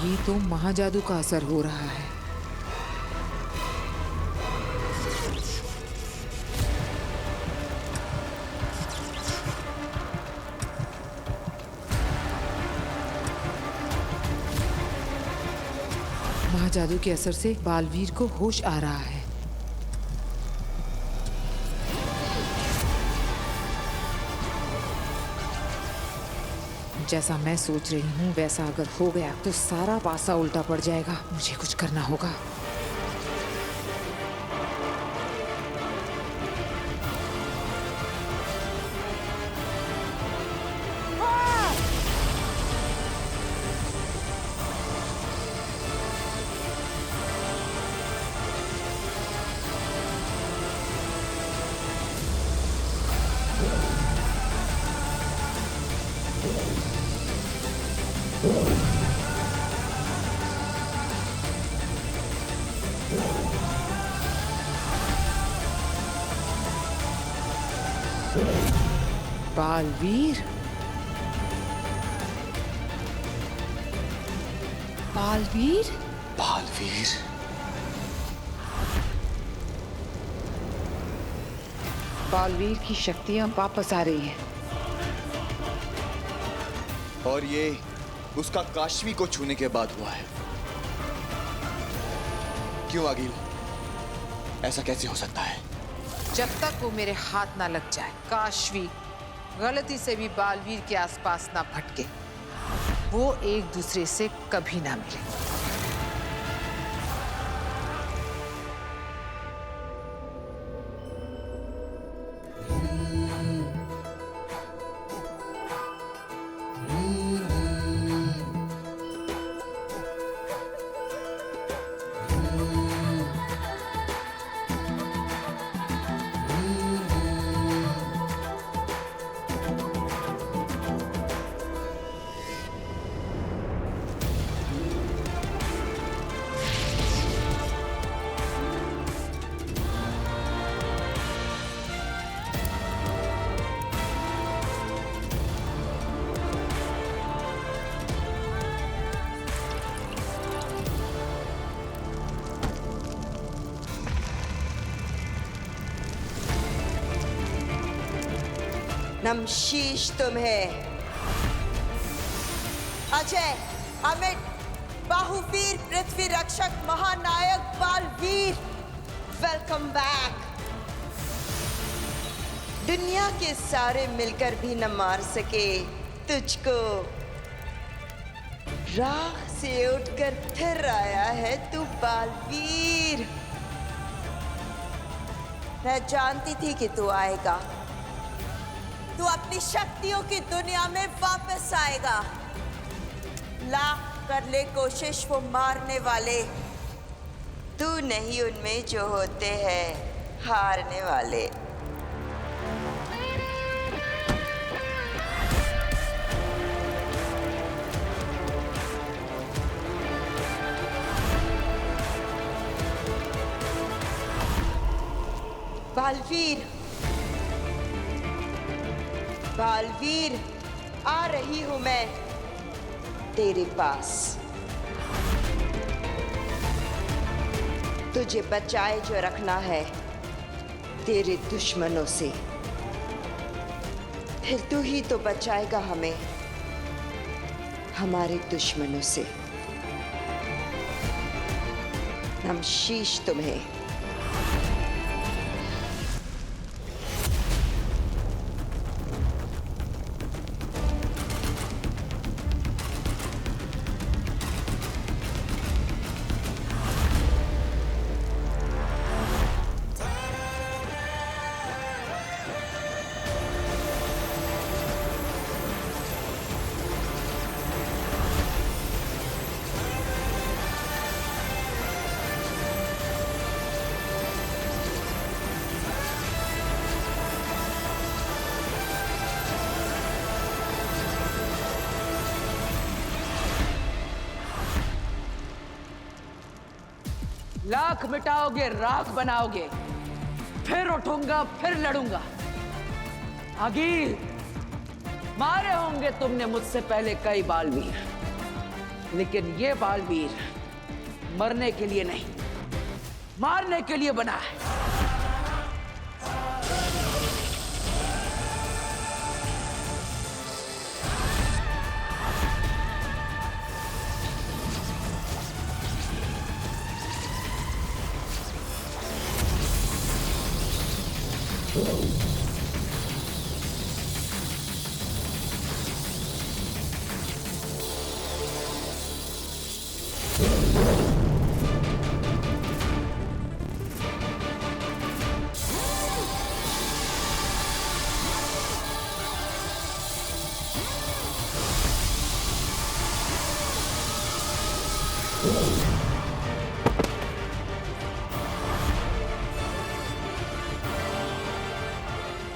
ये तो महाजादू का असर हो रहा है। महाजादू के असर से बालवीर को होश आ रहा है। जैसा मैं सोच रही हूँ वैसा अगर हो गया तो सारा पासा उल्टा पड़ जाएगा। मुझे कुछ करना होगा। बालवीर, बालवीर, बालवीर। बालवीर की शक्तियां वापस आ रही हैं। और ये उसका काशवी को छूने के बाद हुआ है। क्यों आगिल, ऐसा कैसे हो सकता है? जब तक वो मेरे हाथ ना लग जाए, काशवी गलती से भी बालवीर के आसपास ना भटके, वो एक दूसरे से कभी ना मिले। नमशीश तुम्हें। अजय, अमित, बाहुवीर, पृथ्वी रक्षक, महानायक बालवीर, वेलकम बैक। दुनिया के सारे मिलकर भी न मार सके तुझको। राख से उठकर फिर आया है तू बालवीर। मैं जानती थी कि तू आएगा। तू अपनी शक्तियों की दुनिया में वापस आएगा। लाख कर ले कोशिश वो मारने वाले, तू नहीं उनमें जो होते हैं हारने वाले। बालवीर, बालवीर, आ रही हूं मैं तेरे पास। तुझे बचाए जो रखना है तेरे दुश्मनों से, फिर तू ही तो बचाएगा हमें हमारे दुश्मनों से। नमशीश तुम्हें। लाख मिटाओगे, राख बनाओगे, फिर उठूंगा, फिर लड़ूंगा। आगिल, मारे होंगे तुमने मुझसे पहले कई बालवीर, लेकिन ये बालवीर मरने के लिए नहीं, मारने के लिए बना है।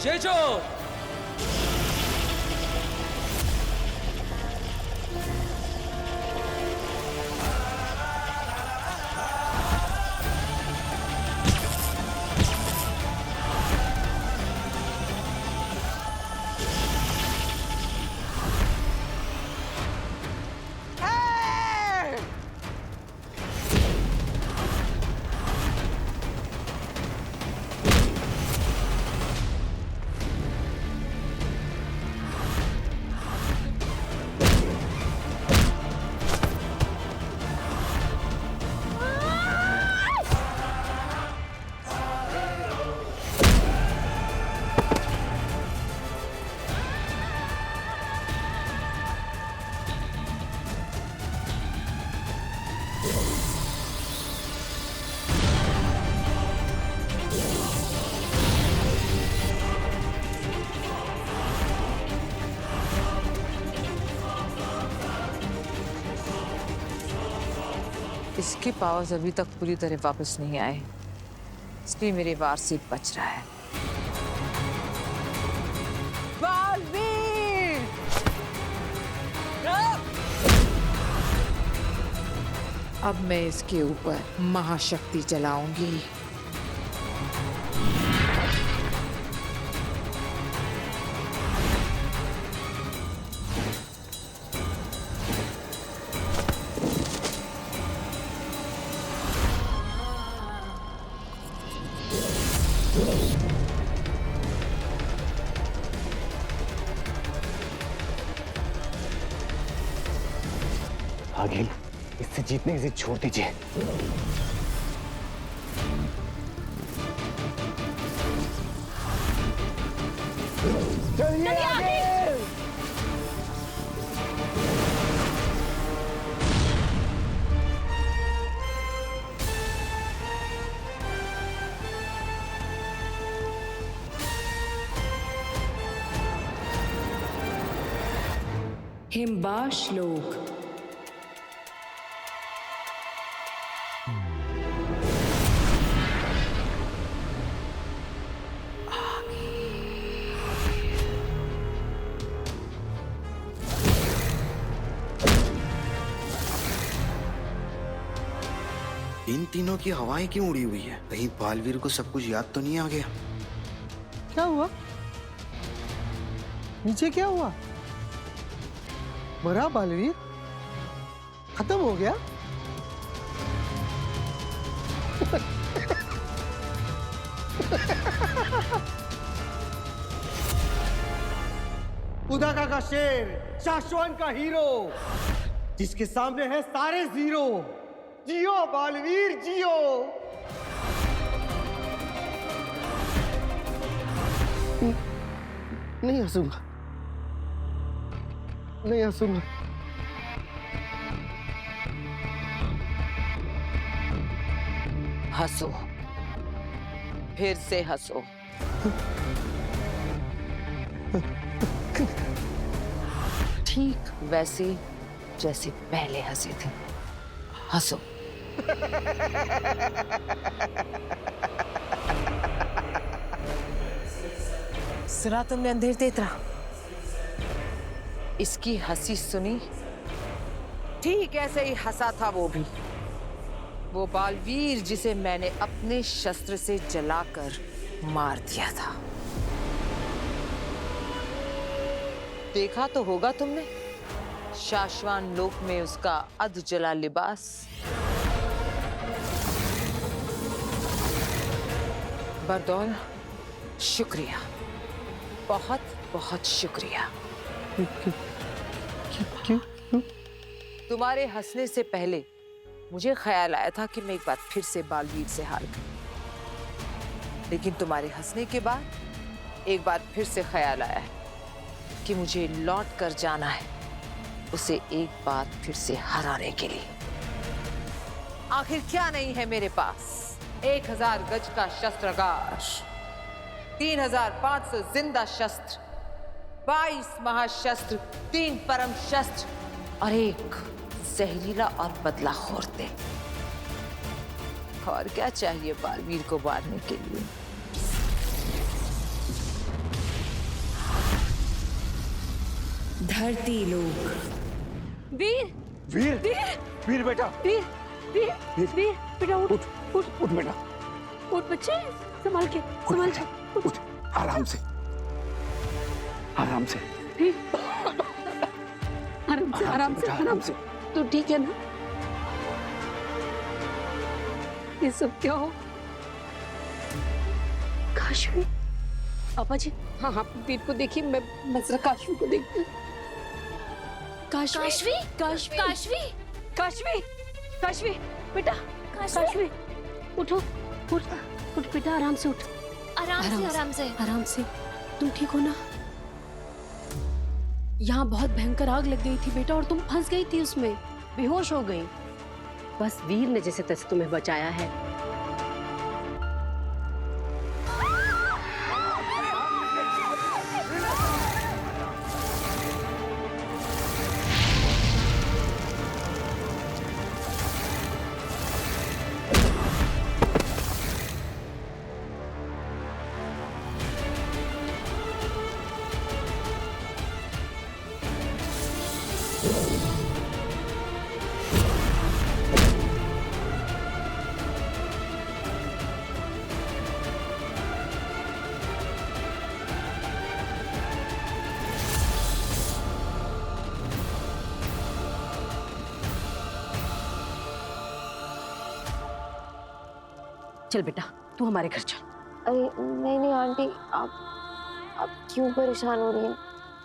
जेजो इसके पावर्स अभी तक पूरी तरह वापस नहीं आए, इसलिए मेरे वार से बच रहा है। बालवीर! अब मैं इसके ऊपर महाशक्ति चलाऊंगी। आगे इससे जीतने की जिद छोड़ दीजिए। चलिए आगे। हिमबा श्लोक। इन तीनों की हवाएं क्यों उड़ी हुई है? कहीं बालवीर को सब कुछ याद तो नहीं आ गया? क्या हुआ? नीचे क्या हुआ? मरा बालवीर? खत्म हो गया? उदाका का शेर, शाश्वत का हीरो, जिसके सामने है सारे जीरो। जियो बालवीर जियो। नहीं हंसूंगा, नहीं हंसूंगा। हंसो, फिर से हंसो। ठीक वैसे जैसे पहले हंसे थे। हंसो। सुना तुमने अंधेर तेतरा? इसकी हंसी सुनी? ठीक ऐसे ही हंसा था वो भी। वो बालवीर जिसे मैंने अपने शस्त्र से जलाकर मार दिया था। देखा तो होगा तुमने, शाश्वान लोक में उसका अध जला लिबास। बरदौल, शुक्रिया, बहुत बहुत शुक्रिया। क्यों? तुम्हारे हंसने से पहले मुझे ख्याल आया था कि मैं एक बार फिर से बालवीर से हार गई, लेकिन तुम्हारे हंसने के बाद एक बार फिर से ख्याल आया है कि मुझे लौट कर जाना है उसे एक बार फिर से हराने के लिए। आखिर क्या नहीं है मेरे पास? 1000 गज का शस्त्रागार, 3500 जिंदा शस्त्र, 22 महाशस्त्र, 3 परम शस्त्र और एक जहरीला और बदलाखोर तेल। और क्या चाहिए बालवीर को मारने के लिए? धरती लोक। वीर वीर वीर वीर बेटा, वीर वीर वीर बेटा उठ उठ उठ बेटा, उठ बच्चे, संभाल के उठ संभाल बेटा, के उठ, आराम से, आराम से, आराम से बेटा, आराम से। तू ठीक है ना? ये सब क्या हो? काशवी, पापा जी, हाँ हाँ वीर को देखिए, मैं जरा काशवी को देखती हूँ। काशवी काशवी काशवी काशवी काशवी बेटा, काशवी उठो, उठ उठ बेटा, आराम से उठ, आराम से। तुम ठीक हो ना? यहाँ बहुत भयंकर आग लग गई थी बेटा, और तुम फंस गई थी उसमें, बेहोश हो गई। बस वीर ने जैसे तैसे तुम्हें बचाया है। चल बेटा, तू हमारे घर चल। अरे नहीं आंटी, आप क्यों परेशान हो रही हैं?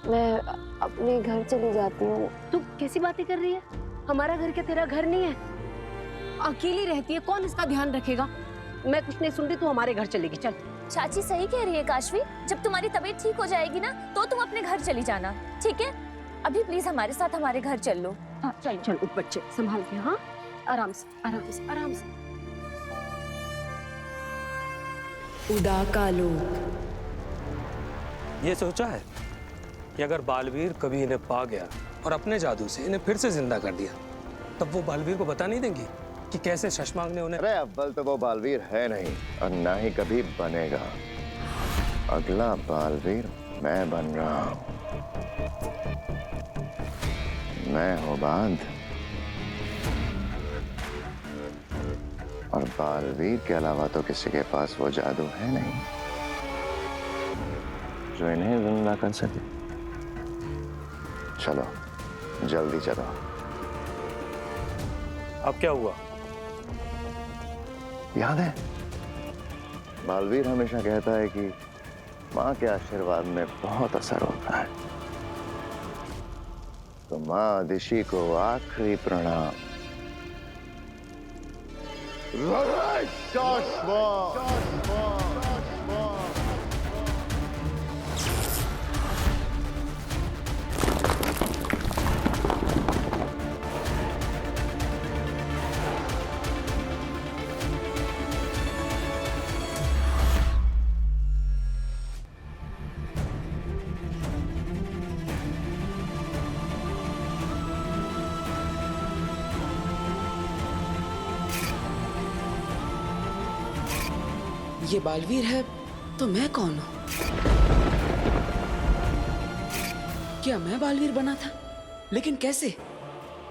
मैं अपने घर चली जाती हूँ। तू कैसी बातें कर रही है? हमारा घर क्या तेरा घर नहीं है? अकेली रहती है, कौन इसका ध्यान रखेगा? मैं कुछ नहीं सुन रही, तू हमारे घर चलेगी, चल। चाची सही कह रही है काशवी, जब तुम्हारी तबीयत ठीक हो जाएगी ना तो तुम अपने घर चली जाना, ठीक है? अभी प्लीज हमारे साथ हमारे घर चल लो। हाँ चल चल, उठ बच्चे, संभाल के, हाँ आराम से आराम से आराम से। उदाका लोक। ये सोचा है कि अगर बालवीर कभी इन्हें पा गया और अपने जादू से इन्हें फिर से जिंदा कर दिया, तब वो बालवीर को बता नहीं देंगी कि कैसे शशमांग ने उन्हें। अरे अव्वल तो वो बालवीर है नहीं और ना ही कभी बनेगा। अगला बालवीर मैं बन रहा हूं। मैं हूं बांध, और बालवीर के अलावा तो किसी के पास वो जादू है नहीं जो इन्हें जिंदा कर सके। चलो जल्दी चलो। अब क्या हुआ? याद है, बालवीर हमेशा कहता है कि माँ के आशीर्वाद में बहुत असर होता है। तो माँ दिशी को आखिरी प्रणाम। ये बालवीर है तो मैं कौन हूं? क्या मैं बालवीर बना था? लेकिन कैसे?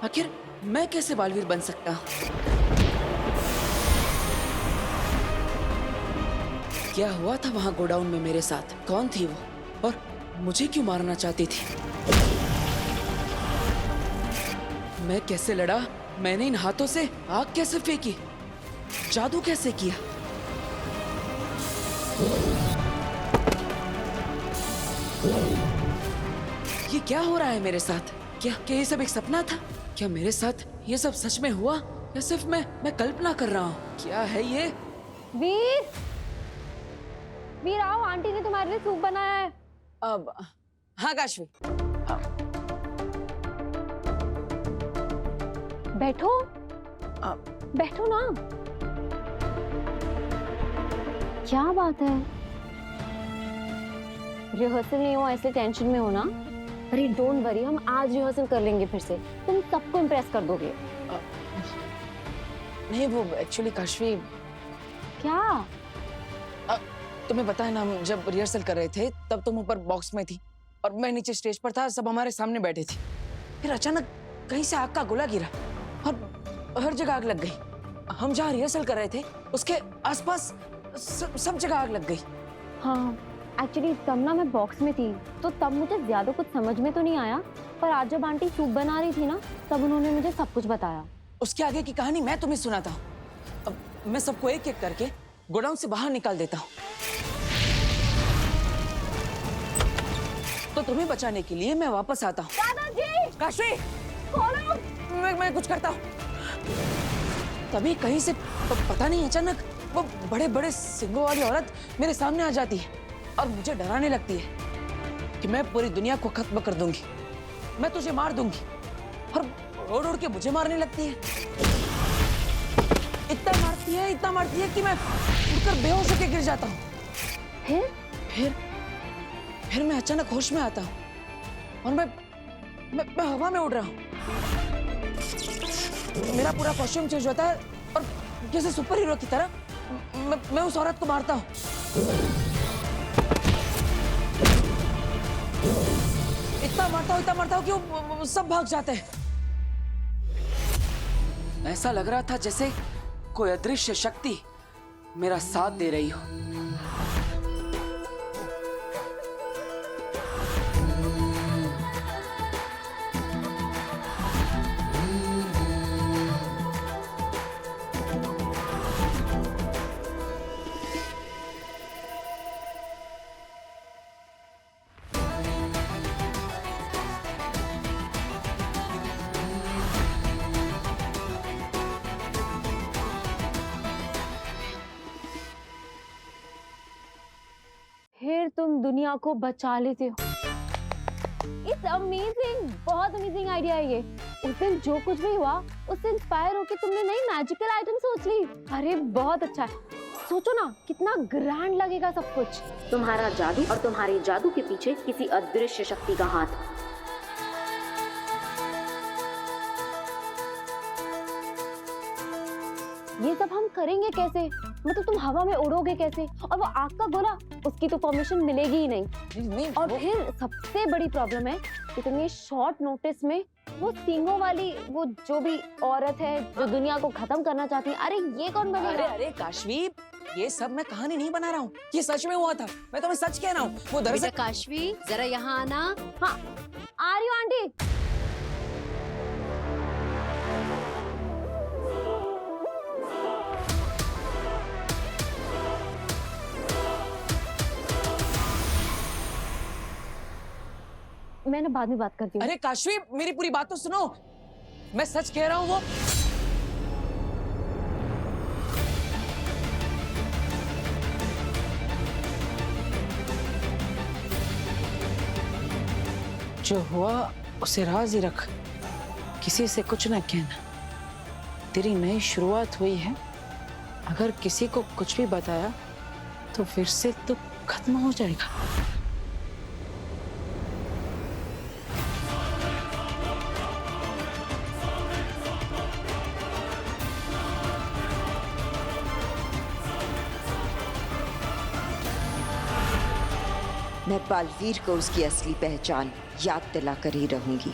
आखिर मैं कैसे बालवीर बन सकता हूं? क्या हुआ था वहां गोडाउन में मेरे साथ? कौन थी वो और मुझे क्यों मारना चाहती थी? मैं कैसे लड़ा? मैंने इन हाथों से आग कैसे फेंकी? जादू कैसे किया? ये क्या हो रहा है मेरे साथ? क्या ये सब एक सपना था? क्या मेरे साथ ये सब सच में हुआ या सिर्फ मैं कल्पना कर रहा हूँ? क्या है ये? वीर, वीर आओ, आंटी ने तुम्हारे लिए सूप बनाया है। अब हाँ काशवी, बैठो, बैठो ना। क्या बात है? रिहर्सल नहीं हो ऐसे टेंशन में हो ना? अरे डोंट वरी, हम आज रिहर्सल कर लेंगे फिर से। तुम सबको इम्प्रेस कर दोगे। नहीं वो एक्चुअली काशवी, क्या? तुम्हें पता है ना, हम जब रिहर्सल कर रहे थे तब तुम ऊपर बॉक्स में थी और मैं नीचे स्टेज पर था, सब हमारे सामने बैठे थे। फिर अचानक कहीं से आग का गोला गिरा और हर जगह आग लग गई। हम जहाँ रिहर्सल कर रहे थे उसके आसपास सब जगह आग लग गई। हाँ एक्चुअली तब ना मैं बॉक्स में थी तो तब मुझे ज्यादा कुछ समझ में तो नहीं आया, पर आज जब आंटी सूप बना रही थी ना तब उन्होंने मुझे सब कुछ बताया। उसके आगे की कहानी मैं तुम्हें सुनाता हूँ। अब मैं सबको एक एक करके गोडाउन से बाहर निकाल देता हूँ। तो तुम्हें बचाने के लिए मैं वापस आता हूँ। दादाजी! काशवी! खोलो! मैं कुछ करता हूँ। तभी कहीं से पता नहीं अचानक वो बड़े बड़े सिंगों वाली औरत मेरे सामने आ जाती है और मुझे डराने लगती है कि मैं पूरी दुनिया को खत्म कर दूंगी, मैं तुझे मार दूंगी, और उड़ उड़ के मुझे मारने लगती है। इतना मारती है कि मैं उड़कर बेहोश होकर गिर जाता हूँ। फिर मैं अचानक होश में आता हूँ और मैं हवा में उड़ रहा हूँ। मेरा पूरा कॉस्ट्यूम चेंज होता है और जैसे सुपर हीरो की तरह मैं उस औरत को मारता हूँ। इतना मारता हूँ कि वो सब भाग जाते हैं। ऐसा लग रहा था जैसे कोई अदृश्य शक्ति मेरा साथ दे रही हो। फिर तुम दुनिया को बचा लेते हो। इट्स अमेजिंग, बहुत अमेजिंग आइडिया है ये। उस दिन जो कुछ भी हुआ उससे इंस्पायर होकर तुमने नई मैजिकल आइटम सोच ली। अरे बहुत अच्छा है। सोचो ना कितना ग्रैंड लगेगा सब कुछ। तुम्हारा जादू और तुम्हारे जादू के पीछे किसी अदृश्य शक्ति का हाथ। ये सब हम करेंगे कैसे? मतलब तुम हवा में उड़ोगे कैसे? और वो आग का गोला, उसकी तो परमिशन मिलेगी ही नहीं। और फिर सबसे बड़ी प्रॉब्लम है कि तुम ये शॉर्ट नोटिस में वो सींगों वाली वो जो भी औरत है जो दुनिया को खत्म करना चाहती है, अरे ये कौन बनेगा? अरे काशवी, ये सब मैं कहानी नहीं बना रहा हूँ, ये सच में हुआ था। मैं तुम्हें सच कह रहा हूँ। वो दरअसल काशवी जरा यहाँ आना। हाँ आ रही हूँ आंटी। मैंने बाद में बात करती हूँ। अरे काशवी मेरी पूरी बात तो सुनो, मैं सच कह रहा हूँ। वो जो हुआ उसे राज ही रख, किसी से कुछ ना कहना। तेरी नई शुरुआत हुई है, अगर किसी को कुछ भी बताया तो फिर से तो खत्म हो जाएगा। मैं बालवीर को उसकी असली पहचान याद दिला कर ही रहूंगी।